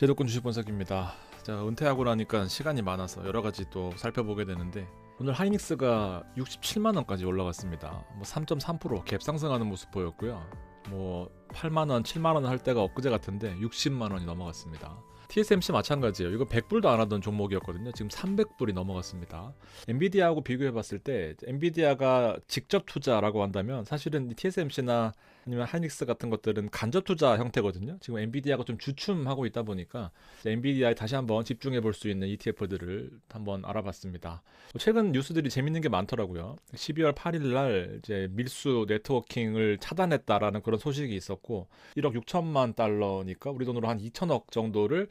제도권 주식 분석입니다. 자, 은퇴하고 나니까 시간이 많아서 여러 가지 또 살펴보게 되는데 오늘 하이닉스가 67만 원까지 올라갔습니다. 3.3% 갭 상승하는 모습 보였고요. 8만 원, 7만 원 할 때가 엊그제 같은데 60만 원이 넘어갔습니다. TSMC 마찬가지예요. 이거 100불도 안 하던 종목이었거든요. 지금 300불이 넘어갔습니다. 엔비디아하고 비교해 봤을 때 엔비디아가 직접 투자라고 한다면 사실은 TSMC나 아니면 하이닉스 같은 것들은 간접 투자 형태거든요. 지금 엔비디아가 좀 주춤하고 있다 보니까 엔비디아에 다시 한번 집중해 볼 수 있는 ETF들을 한번 알아봤습니다. 최근 뉴스들이 재밌는 게 많더라고요. 12월 8일 날 이제 밀수 네트워킹을 차단했다라는 그런 소식이 있었고 1억 6천만 달러니까 우리 돈으로 한 2천억 정도를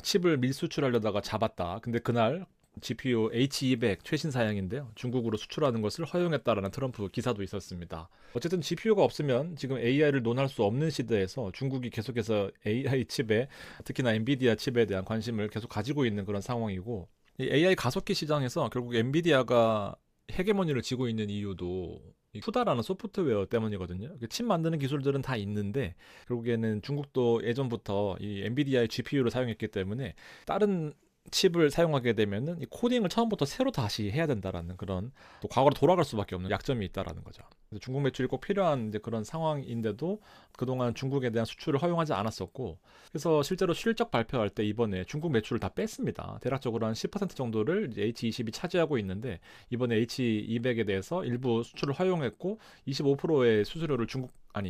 칩을 밀수출하려다가 잡았다. 근데 그날 GPU H200 최신 사양인데요. 중국으로 수출하는 것을 허용했다라는 트럼프 기사도 있었습니다. 어쨌든 GPU가 없으면 지금 AI를 논할 수 없는 시대에서 중국이 계속해서 AI 칩에 특히나 엔비디아 칩에 대한 관심을 계속 가지고 있는 그런 상황이고 이 AI 가속기 시장에서 결국 엔비디아가 헤게모니를 쥐고 있는 이유도 이 후다라는 소프트웨어 때문이거든요. 칩 만드는 기술들은 다 있는데 결국에는 중국도 예전부터 이 엔비디아의 GPU를 사용했기 때문에 다른 칩을 사용하게 되면은 이 코딩을 처음부터 새로 다시 해야 된다라는 그런 또 과거로 돌아갈 수밖에 없는 약점이 있다라는 거죠. 그래서 중국 매출이 꼭 필요한 이제 그런 상황인데도 그동안 중국에 대한 수출을 허용하지 않았었고 그래서 실제로 실적 발표할 때 이번에 중국 매출을 다 뺐습니다. 대략적으로 한 10% 정도를 이제 H20이 차지하고 있는데 이번에 H200에 대해서 일부 수출을 허용했고 25%의 수수료를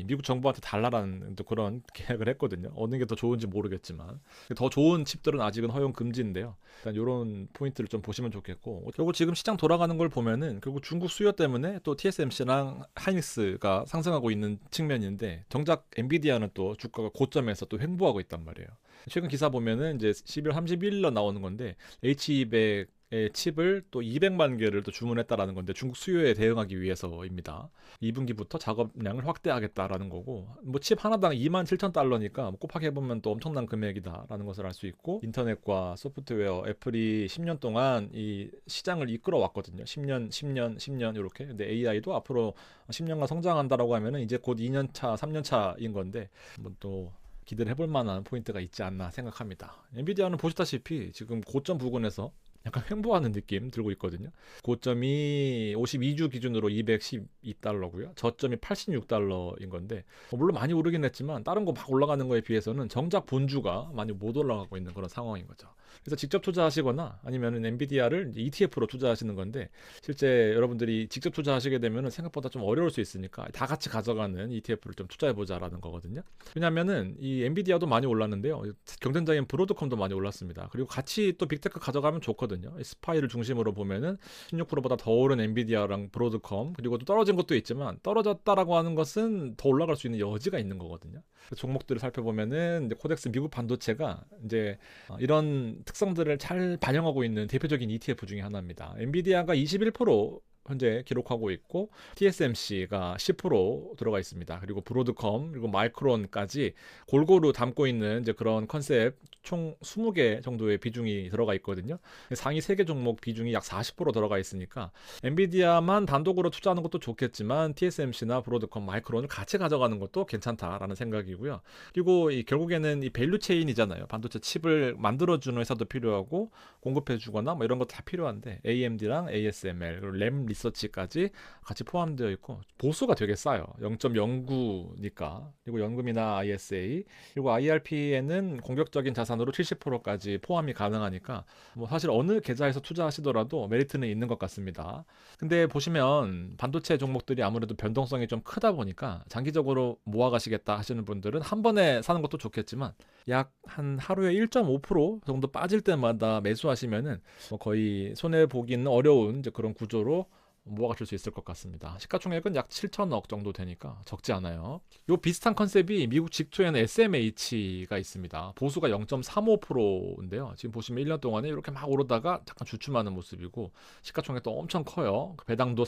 미국 정부한테 달라라는 또 그런 계약을 했거든요. 어느 게 더 좋은지 모르겠지만 더 좋은 칩들은 아직은 허용 금지인데요. 일단 이런 포인트를 좀 보시면 좋겠고 결국 지금 시장 돌아가는 걸 보면은 결국 중국 수요 때문에 또 TSMC랑 하이닉스가 상승하고 있는 측면인데 정작 엔비디아는 또 주가가 고점에서 또 횡보하고 있단 말이에요. 최근 기사 보면은 이제 12월 31일로 나오는 건데 H200 의 칩을 또 200만 개를 또 주문했다라는 건데 중국 수요에 대응하기 위해서입니다. 2분기부터 작업량을 확대하겠다라는 거고 칩 하나당 2만 7천 달러니까 곱하기 해보면 또 엄청난 금액이다라는 것을 알 수 있고 인터넷과 소프트웨어 애플이 10년 동안 이 시장을 이끌어 왔거든요. 10년 이렇게. 근데 AI도 앞으로 10년간 성장한다라고 하면은 이제 곧 2년 차, 3년 차인 건데 한번 또 기대를 해볼 만한 포인트가 있지 않나 생각합니다. 엔비디아는 보시다시피 지금 고점 부근에서 약간 횡보하는 느낌 들고 있거든요. 고점이 52주 기준으로 212달러고요. 저점이 86달러인 건데 물론 많이 오르긴 했지만 다른 거 막 올라가는 거에 비해서는 정작 본주가 많이 못 올라가고 있는 그런 상황인 거죠. 그래서 직접 투자하시거나 아니면은 엔비디아를 ETF로 투자하시는 건데 실제 여러분들이 직접 투자하시게 되면은 생각보다 좀 어려울 수 있으니까 다 같이 가져가는 ETF를 좀 투자해보자라는 거거든요. 왜냐하면은 이 엔비디아도 많이 올랐는데요. 경쟁자인 브로드컴도 많이 올랐습니다. 그리고 같이 또 빅테크 가져가면 좋거든요. 스파이를 중심으로 보면은 16%보다 더 오른 엔비디아랑 브로드컴 그리고 또 떨어진 것도 있지만 떨어졌다라고 하는 것은 더 올라갈 수 있는 여지가 있는 거거든요. 종목들을 살펴보면은 이제 코덱스 미국 반도체가 이제 이런 특성들을 잘 반영하고 있는 대표적인 ETF 중에 하나입니다. 엔비디아가 21% 현재 기록하고 있고 TSMC가 10% 들어가 있습니다. 그리고 브로드컴 그리고 마이크론까지 골고루 담고 있는 이제 그런 컨셉 총 20개 정도의 비중이 들어가 있거든요. 상위 3개 종목 비중이 약 40% 들어가 있으니까 엔비디아만 단독으로 투자하는 것도 좋겠지만 TSMC나 브로드컴, 마이크론을 같이 가져가는 것도 괜찮다라는 생각이고요. 그리고 결국에는 이 밸류 체인이잖아요. 반도체 칩을 만들어주는 회사도 필요하고 공급해주거나 뭐 이런 거 다 필요한데 AMD랑 ASML 그리고 램 리서치까지 같이 포함되어 있고 보수가 되게 싸요. 0.09니까. 그리고 연금이나 ISA 그리고 IRP에는 공격적인 자산으로 70%까지 포함이 가능하니까 뭐 사실 어느 계좌에서 투자하시더라도 메리트는 있는 것 같습니다. 근데 보시면 반도체 종목들이 아무래도 변동성이 좀 크다 보니까 장기적으로 모아가시겠다 하시는 분들은 한 번에 사는 것도 좋겠지만 약 한 하루에 1.5% 정도 빠질 때마다 매수하시면은 뭐 거의 손해 보기는 어려운 이제 그런 구조로 모아가실 수 있을 것 같습니다. 시가총액은 약 7천억 정도 되니까 적지 않아요. 요 비슷한 컨셉이 미국 직투에는 SMH가 있습니다. 보수가 0.35%인데요. 지금 보시면 1년 동안에 이렇게 막 오르다가 잠깐 주춤하는 모습이고 시가총액도 엄청 커요. 배당도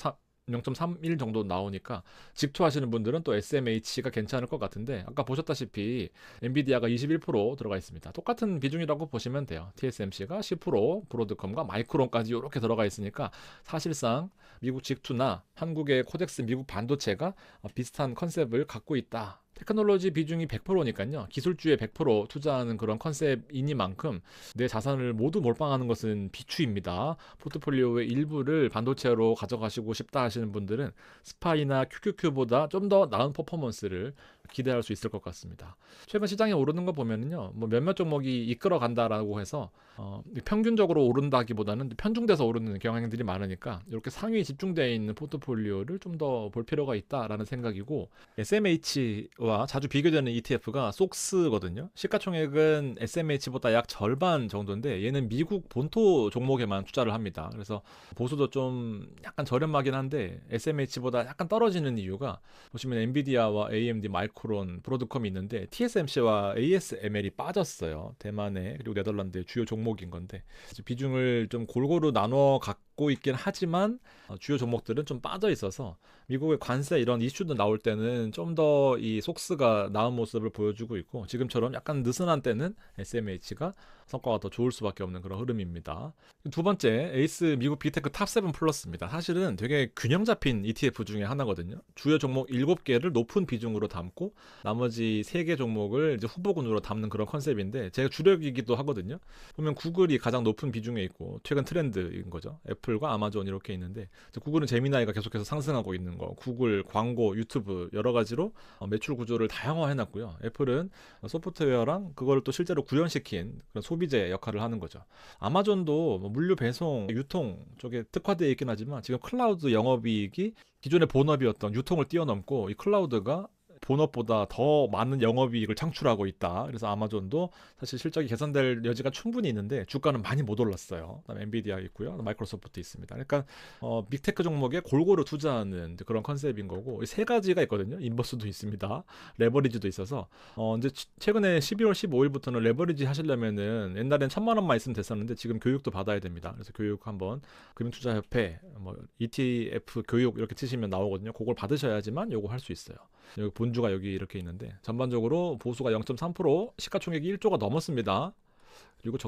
0.31 정도 나오니까 직투하시는 분들은 또 SMH가 괜찮을 것 같은데 아까 보셨다시피 엔비디아가 21% 들어가 있습니다. 똑같은 비중이라고 보시면 돼요. TSMC가 10%, 브로드컴과 마이크론까지 이렇게 들어가 있으니까 사실상 미국 직투나 한국의 코덱스 미국 반도체가 비슷한 컨셉을 갖고 있다. 테크놀로지 비중이 100%니까요. 기술주에 100% 투자하는 그런 컨셉이니만큼 내 자산을 모두 몰빵하는 것은 비추입니다. 포트폴리오의 일부를 반도체로 가져가시고 싶다 하시는 분들은 스파이나 QQQ보다 좀 더 나은 퍼포먼스를 기대할 수 있을 것 같습니다. 최근 시장에 오르는 거 보면은요, 뭐 몇몇 종목이 이끌어 간다라고 해서 평균적으로 오른다기보다는 편중돼서 오르는 경향들이 많으니까 이렇게 상위에 집중되어 있는 포트폴리오를 좀 더 볼 필요가 있다라는 생각이고, SMH와 자주 비교되는 ETF가 속스거든요. 시가총액은 SMH보다 약 절반 정도인데 얘는 미국 본토 종목에만 투자를 합니다. 그래서 보수도 좀 약간 저렴하긴 한데 SMH보다 약간 떨어지는 이유가, 보시면 엔비디아와 AMD, 마이크론, 브로드컴이 있는데 TSMC와 ASML이 빠졌어요. 대만의 그리고 네덜란드의 주요 종목인 건데 비중을 좀 골고루 나눠 갖고 있긴 하지만 주요 종목들은 좀 빠져 있어서 미국의 관세 이런 이슈도 나올 때는 좀 더 이 속스가 나은 모습을 보여주고 있고, 지금처럼 약간 느슨한 때는 SMH가 성과가 더 좋을 수밖에 없는 그런 흐름입니다. 두 번째, 에이스 미국 빅테크 탑7 플러스입니다. 사실은 되게 균형 잡힌 ETF 중에 하나거든요. 주요 종목 7개를 높은 비중으로 담고 나머지 3개 종목을 이제 후보군으로 담는 그런 컨셉인데 제가 주력이기도 하거든요. 보면 구글이 가장 높은 비중에 있고 최근 트렌드인 거죠. 애플과 아마존 이렇게 있는데, 구글은 제미나이가 계속해서 상승하고 있는 거, 구글 광고, 유튜브 여러 가지로 매출 구조를 다양화해 놨고요. 애플은 소프트웨어랑 그걸 또 실제로 구현시킨 그런 소비재 역할을 하는 거죠. 아마존도 뭐 물류 배송, 유통 쪽에 특화되어 있긴 하지만 지금 클라우드 영업이익이 기존의 본업이었던 유통을 뛰어넘고 이 클라우드가 본업보다 더 많은 영업이익을 창출하고 있다. 그래서 아마존도 사실 실적이 개선될 여지가 충분히 있는데 주가는 많이 못 올랐어요. 그다음에 엔비디아 있고요, 마이크로소프트 있습니다. 그러니까 빅테크 종목에 골고루 투자하는 그런 컨셉인 거고, 이 세 가지가 있거든요. 인버스도 있습니다, 레버리지도 있어서 이제 최근에 12월 15일부터는 레버리지 하시려면은 옛날엔 1,000만 원만 있으면 됐었는데 지금 교육도 받아야 됩니다. 그래서 교육 한번 금융투자협회 뭐 ETF 교육 이렇게 치시면 나오거든요. 그걸 받으셔야지만 요거 할 수 있어요. 여기 본주가 여기 이렇게 있는데 전반적으로 보수가 0.3%, 시가총액이 1조가 넘었습니다. 그리고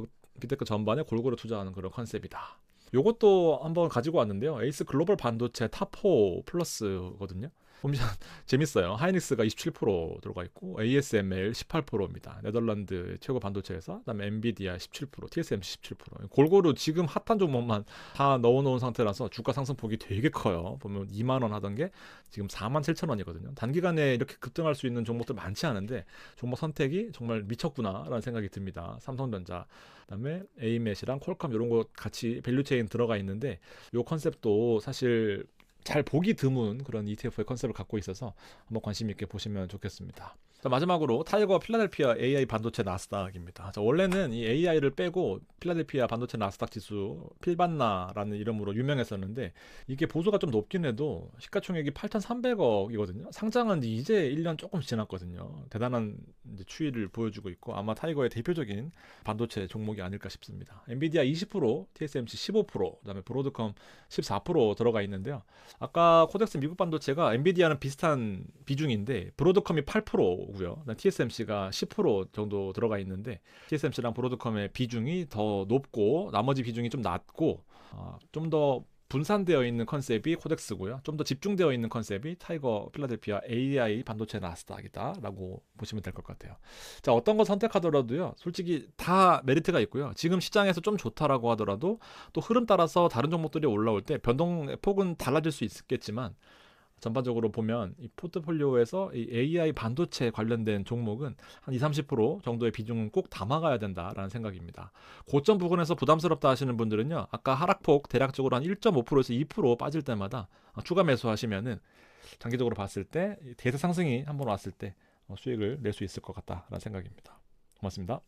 빅테크 전반에 골고루 투자하는 그런 컨셉이다. 요것도 한번 가지고 왔는데요. 에이스 글로벌 반도체 탑4 플러스거든요. 보면 재밌어요. 하이닉스가 27% 들어가 있고 ASML 18%입니다. 네덜란드 최고 반도체 회사, 그다음에 엔비디아 17%, TSMC 17%. 골고루 지금 핫한 종목만 다 넣어놓은 상태라서 주가 상승폭이 되게 커요. 보면 2만 원 하던 게 지금 4만 7천 원이거든요. 단기간에 이렇게 급등할 수 있는 종목들 많지 않은데 종목 선택이 정말 미쳤구나라는 생각이 듭니다. 삼성전자, 그다음에 에이맷이랑 퀄컴 이런 거 같이 밸류체인 들어가 있는데 요 컨셉도 사실 잘 보기 드문 그런 ETF의 컨셉을 갖고 있어서 한번 관심 있게 보시면 좋겠습니다. 자, 마지막으로 타이거 필라델피아 AI 반도체 나스닥입니다. 자, 원래는 이 AI를 빼고 필라델피아 반도체 나스닥 지수 필반나라는 이름으로 유명했었는데 이게 보수가 좀 높긴 해도 시가총액이 8,300억이거든요. 상장한 지 이제 1년 조금 지났거든요. 대단한 이제 추이를 보여주고 있고 아마 타이거의 대표적인 반도체 종목이 아닐까 싶습니다. 엔비디아 20%, TSMC 15%, 그다음에 브로드컴 14% 들어가 있는데요. 아까 코덱스 미국 반도체가 엔비디아는 비슷한 비중인데 브로드컴이 8%고요. TSMC가 10% 정도 들어가 있는데 TSMC랑 브로드컴의 비중이 더 높고 나머지 비중이 좀 낮고 좀 더 분산되어 있는 컨셉이 코덱스고요. 좀 더 집중되어 있는 컨셉이 타이거 필라델피아 AI 반도체 나스닥이다라고 보시면 될 것 같아요. 자, 어떤 거 선택하더라도요, 솔직히 다 메리트가 있고요. 지금 시장에서 좀 좋다라고 하더라도 또 흐름 따라서 다른 종목들이 올라올 때 변동 폭은 달라질 수 있겠지만 전반적으로 보면 이 포트폴리오에서 이 AI 반도체 관련된 종목은 한 20-30% 정도의 비중은 꼭 담아가야 된다라는 생각입니다. 고점 부근에서 부담스럽다 하시는 분들은요, 아까 하락폭 대략적으로 한 1.5%에서 2% 빠질 때마다 추가 매수하시면은 장기적으로 봤을 때 대세 상승이 한번 왔을 때 수익을 낼 수 있을 것 같다라는 생각입니다. 고맙습니다.